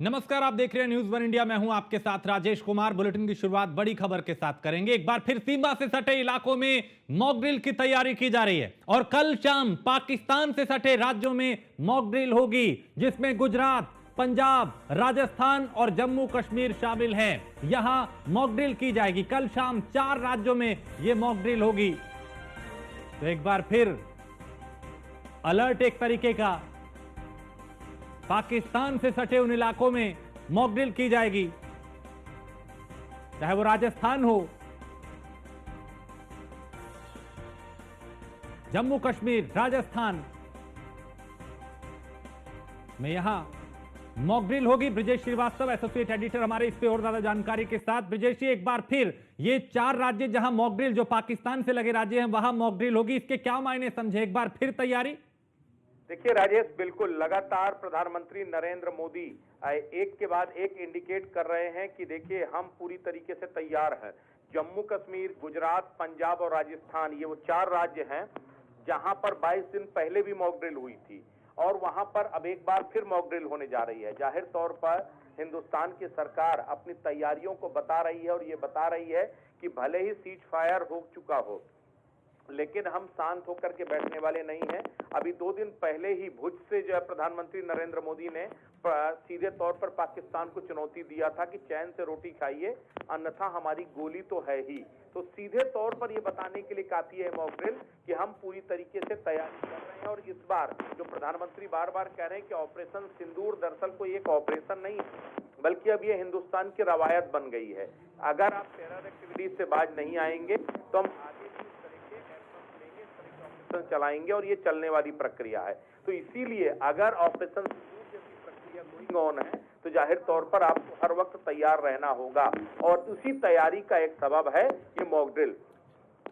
नमस्कार, आप देख रहे हैं न्यूज वन इंडिया। मैं हूं आपके साथ राजेश कुमार। बुलेटिन की शुरुआत बड़ी खबर के साथ करेंगे। एक बार फिर सीमा से सटे इलाकों में मॉक ड्रिल की तैयारी की जा रही है और कल शाम पाकिस्तान से सटे राज्यों में मॉक ड्रिल होगी, जिसमें गुजरात, पंजाब, राजस्थान और जम्मू कश्मीर शामिल हैं। यहां मॉक ड्रिल की जाएगी। कल शाम 4 राज्यों में यह मॉक ड्रिल होगी। तो एक बार फिर अलर्ट एक तरीके का, पाकिस्तान से सटे उन इलाकों में मॉक ड्रिल की जाएगी, चाहे वो राजस्थान हो, जम्मू कश्मीर, राजस्थान में यहां मॉक ड्रिल होगी। ब्रिजेश श्रीवास्तव, एसोसिएट एडिटर, हमारे इस पे और ज्यादा जानकारी के साथ। ब्रिजेश जी, एक बार फिर ये 4 राज्य जहां मॉक ड्रिल, जो पाकिस्तान से लगे राज्य हैं, वहां मॉक ड्रिल होगी, इसके क्या मायने समझे? एक बार फिर तैयारी। देखिए राजेश, बिल्कुल लगातार प्रधानमंत्री नरेंद्र मोदी एक के बाद एक इंडिकेट कर रहे हैं कि देखिए हम पूरी तरीके से तैयार हैं। जम्मू कश्मीर, गुजरात, पंजाब और राजस्थान, ये वो 4 राज्य हैं जहां पर 22 दिन पहले भी मॉक ड्रिल हुई थी और वहां पर अब एक बार फिर मॉक ड्रिल होने जा रही है। जाहिर तौर पर हिंदुस्तान की सरकार अपनी तैयारियों को बता रही है और ये बता रही है कि भले ही सीज फायर हो चुका हो, लेकिन हम शांत होकर के बैठने वाले नहीं हैं। अभी 2 दिन पहले ही भुज से जो है प्रधानमंत्री नरेंद्र मोदी ने सीधे तौर पर पाकिस्तान को चुनौती दिया था कि चैन से रोटी खाइए, अन्यथा हमारी गोली तो है ही। तो सीधे तौर पर ये बताने के लिए काफी है मॉक ड्रिल कि हम पूरी तरीके से तैयारी कर रहे हैं। और इस बार जो प्रधानमंत्री बार बार कह रहे हैं कि ऑपरेशन सिंदूर दरअसल कोई एक ऑपरेशन नहीं है, बल्कि अब ये हिंदुस्तान की रवायत बन गई है। अगर आप टेरर एक्टिविटीज से बाज नहीं आएंगे तो हम चलाएंगे और ये चलने वाली प्रक्रिया है। तो इसीलिए अगर ऑपरेशन जैसी प्रक्रिया गोइंग ऑन है तो जाहिर तौर पर आपको हर वक्त तैयार रहना होगा और उसी तैयारी का एक सबब है ये मॉक ड्रिल।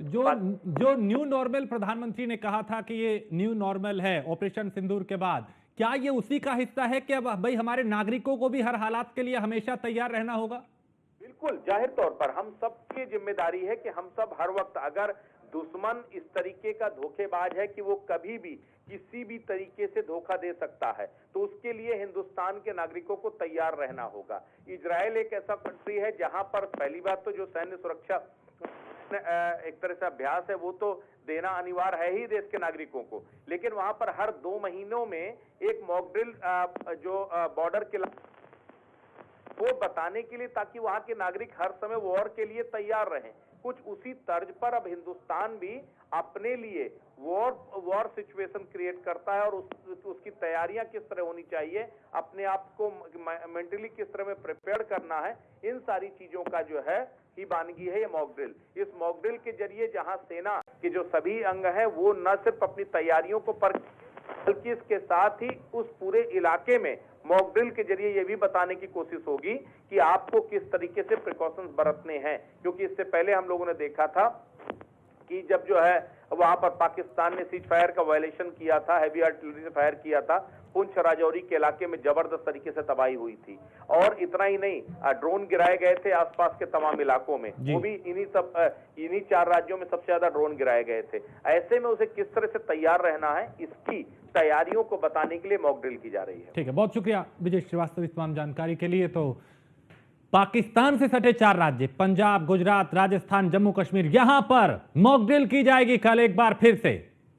जो न्यू नॉर्मल प्रधानमंत्री ने कहा था कि ये न्यू नॉर्मल है ऑपरेशन सिंदूर के बाद, क्या ये उसी का हिस्सा है कि अब भाई हमारे नागरिकों को भी हर हालात के लिए हमेशा तैयार रहना होगा? बिल्कुल, जाहिर तौर पर हम सबकी जिम्मेदारी है कि हम सब हर वक्त, अगर दुश्मन इस तरीके का धोखेबाज है कि वो कभी भी किसी भी तरीके से धोखा दे सकता है, तो उसके लिए हिंदुस्तान के नागरिकों को तैयार रहना होगा। इजराइल एक ऐसा कंट्री है जहां पर पहली बात तो जो सैन्य सुरक्षा एक तरह से अभ्यास है वो तो देना अनिवार्य है ही देश के नागरिकों को, लेकिन वहां पर हर 2 महीनों में एक मॉक ड्रिल जो बॉर्डर के वो बताने के लिए, ताकि वहां के नागरिक हर समय वॉर के लिए तैयार रहें। कुछ उसी तर्ज पर अब हिंदुस्तान भी अपने लिए वॉर सिचुएशन क्रिएट करता है और उसकी तैयारियां किस तरह होनी चाहिए, अपने आप को मेंटली किस तरह में प्रिपेयर करना है, इन सारी चीजों का जो है ही वानगी है ये मॉक ड्रिल। इस मॉक ड्रिल के जरिए जहां सेना के जो सभी अंग हैं वो न सिर्फ अपनी तैयारियों को बल्कि इसके साथ ही उस पूरे इलाके में मॉक ड्रिल के जरिए ये भी बताने की कोशिश होगी कि आपको किस तरीके से प्रिकॉशंस बरतने हैं। क्योंकि इससे पहले हम लोगों ने देखा था कि जब जो है वहां पर पाकिस्तान ने सीज फायर का वायलेशन किया था, हैवी आर्टिलरी से फायर किया था, पुंछ राजौरी के इलाके में जबरदस्त तरीके से तबाही हुई थी। और इतना ही नहीं, ड्रोन गिराए गए थे आसपास के तमाम इलाकों में, वो भी इन्हीं 4 राज्यों में सबसे ज्यादा ड्रोन गिराए गए थे। ऐसे में उसे किस तरह से तैयार रहना है, इसकी तैयारियों को बताने के लिए मॉक ड्रिल की जा रही है। ठीक है, बहुत शुक्रिया ब्रिजेश श्रीवास्तव इस तमाम जानकारी के लिए। तो पाकिस्तान से सटे 4 राज्य, पंजाब, गुजरात, राजस्थान, जम्मू कश्मीर, यहां पर मॉक ड्रिल की जाएगी कल एक बार फिर से।